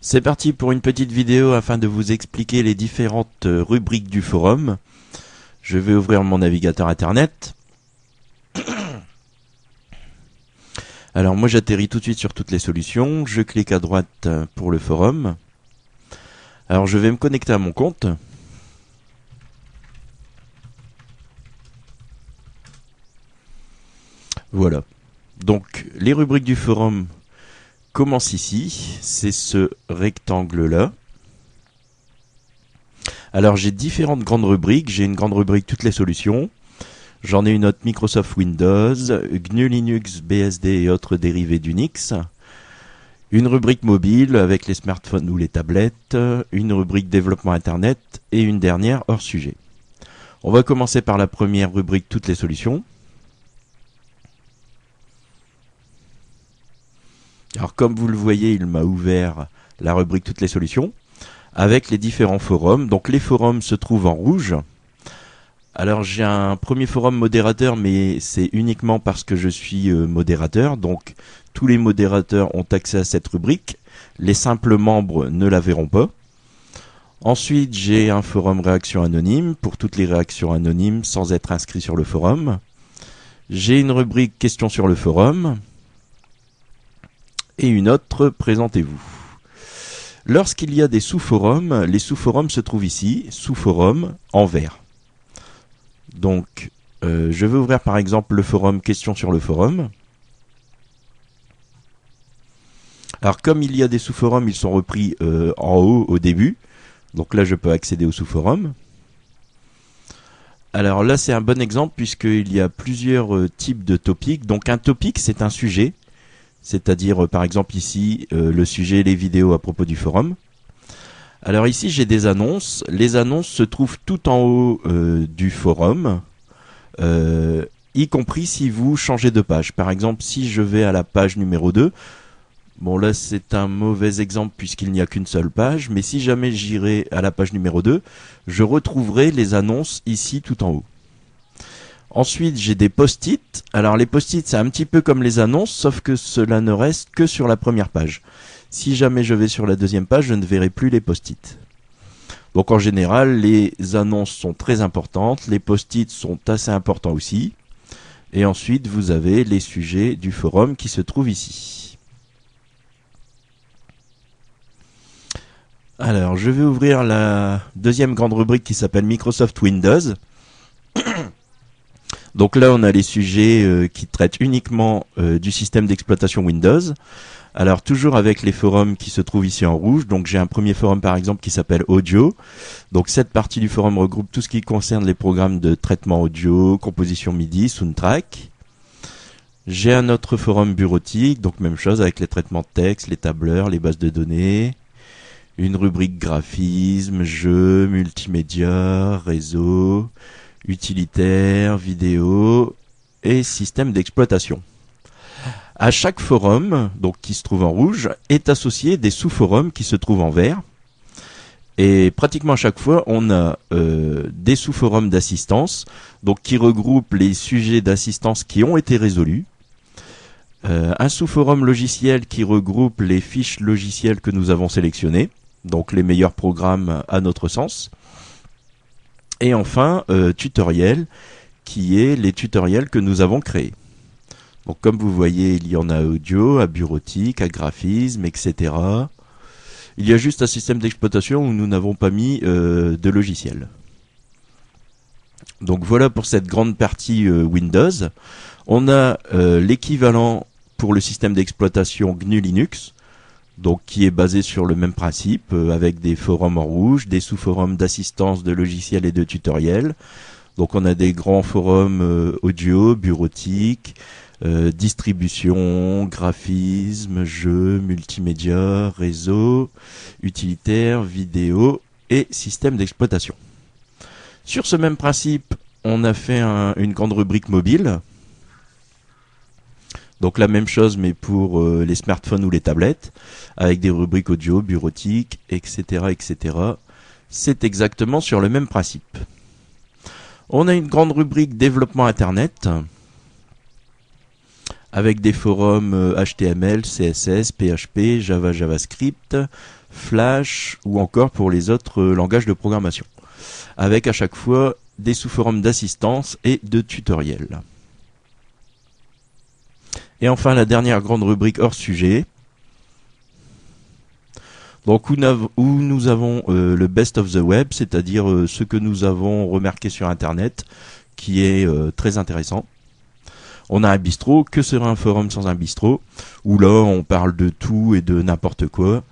C'est parti pour une petite vidéo afin de vous expliquer les différentes rubriques du forum. Je vais ouvrir mon navigateur internet. Alors moi j'atterris tout de suite sur toutes les solutions, je clique à droite pour le forum. Alors je vais me connecter à mon compte. Voilà. Donc les rubriques du forum commencent ici, c'est ce rectangle-là. Alors j'ai différentes grandes rubriques, j'ai une grande rubrique toutes les solutions. J'en ai une autre Microsoft Windows, GNU Linux, BSD et autres dérivés d'Unix. Une rubrique mobile avec les smartphones ou les tablettes, une rubrique développement internet et une dernière hors sujet. On va commencer par la première rubrique toutes les solutions. Alors comme vous le voyez, il m'a ouvert la rubrique toutes les solutions avec les différents forums. Donc les forums se trouvent en rouge. Alors j'ai un premier forum modérateur, mais c'est uniquement parce que je suis modérateur. Donc tous les modérateurs ont accès à cette rubrique. Les simples membres ne la verront pas. Ensuite j'ai un forum réaction anonyme pour toutes les réactions anonymes sans être inscrit sur le forum. J'ai une rubrique questions sur le forum. Et une autre présentez-vous. Lorsqu'il y a des sous-forums, les sous-forums se trouvent ici, sous-forum en vert. Donc, je vais ouvrir par exemple le forum questions sur le forum. Alors comme il y a des sous-forums, ils sont repris en haut au début. Donc là, je peux accéder au sous-forum. Alors là, c'est un bon exemple puisqu'il y a plusieurs types de topics. Donc un topic, c'est un sujet. C'est-à-dire par exemple ici, le sujet, les vidéos à propos du forum. Alors ici j'ai des annonces, les annonces se trouvent tout en haut du forum, y compris si vous changez de page. Par exemple si je vais à la page numéro 2, bon là c'est un mauvais exemple puisqu'il n'y a qu'une seule page, mais si jamais j'irai à la page numéro 2, je retrouverai les annonces ici tout en haut. Ensuite j'ai des post-it, alors les post-it c'est un petit peu comme les annonces, sauf que cela ne reste que sur la première page. Si jamais je vais sur la deuxième page, je ne verrai plus les post-it. Donc en général, les annonces sont très importantes, les post-it sont assez importants aussi. Et ensuite, vous avez les sujets du forum qui se trouvent ici. Alors, je vais ouvrir la deuxième grande rubrique qui s'appelle Microsoft Windows. Donc là, on a les sujets qui traitent uniquement du système d'exploitation Windows. Alors toujours avec les forums qui se trouvent ici en rouge. Donc j'ai un premier forum par exemple qui s'appelle Audio. Donc cette partie du forum regroupe tout ce qui concerne les programmes de traitement audio, composition MIDI, soundtrack. J'ai un autre forum bureautique, donc même chose avec les traitements de texte, les tableurs, les bases de données. Une rubrique graphisme, jeux, multimédia, réseau, utilitaire, vidéo et système d'exploitation. À chaque forum, donc qui se trouve en rouge, est associé des sous-forums qui se trouvent en vert. Et pratiquement à chaque fois, on a des sous-forums d'assistance, donc qui regroupent les sujets d'assistance qui ont été résolus. Un sous-forum logiciel qui regroupe les fiches logicielles que nous avons sélectionnées, donc les meilleurs programmes à notre sens. Et enfin, tutoriel, qui est les tutoriels que nous avons créés. Donc comme vous voyez, il y en a à audio, à bureautique, à graphisme, etc. Il y a juste un système d'exploitation où nous n'avons pas mis de logiciel. Donc voilà pour cette grande partie Windows. On a l'équivalent pour le système d'exploitation GNU Linux, donc qui est basé sur le même principe, avec des forums en rouge, des sous-forums d'assistance de logiciels et de tutoriels. Donc on a des grands forums audio, bureautique, distribution, graphisme, jeux, multimédia, réseau, utilitaire, vidéo et système d'exploitation. Sur ce même principe, on a fait une grande rubrique mobile. Donc la même chose mais pour les smartphones ou les tablettes, avec des rubriques audio, bureautique, etc., etc. C'est exactement sur le même principe. On a une grande rubrique développement internet, avec des forums HTML, CSS, PHP, Java, JavaScript, Flash ou encore pour les autres langages de programmation. Avec à chaque fois des sous-forums d'assistance et de tutoriels. Et enfin la dernière grande rubrique hors sujet. Donc où nous avons le best of the web, c'est-à-dire ce que nous avons remarqué sur Internet, qui est très intéressant. On a un bistrot, que serait un forum sans un bistrot, où là on parle de tout et de n'importe quoi.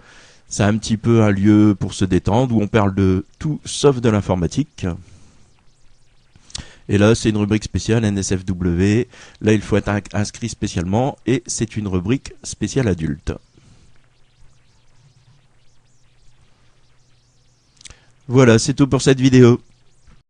C'est un petit peu un lieu pour se détendre, où on parle de tout sauf de l'informatique. Et là c'est une rubrique spéciale NSFW, là il faut être inscrit spécialement, et c'est une rubrique spéciale adulte. Voilà, c'est tout pour cette vidéo.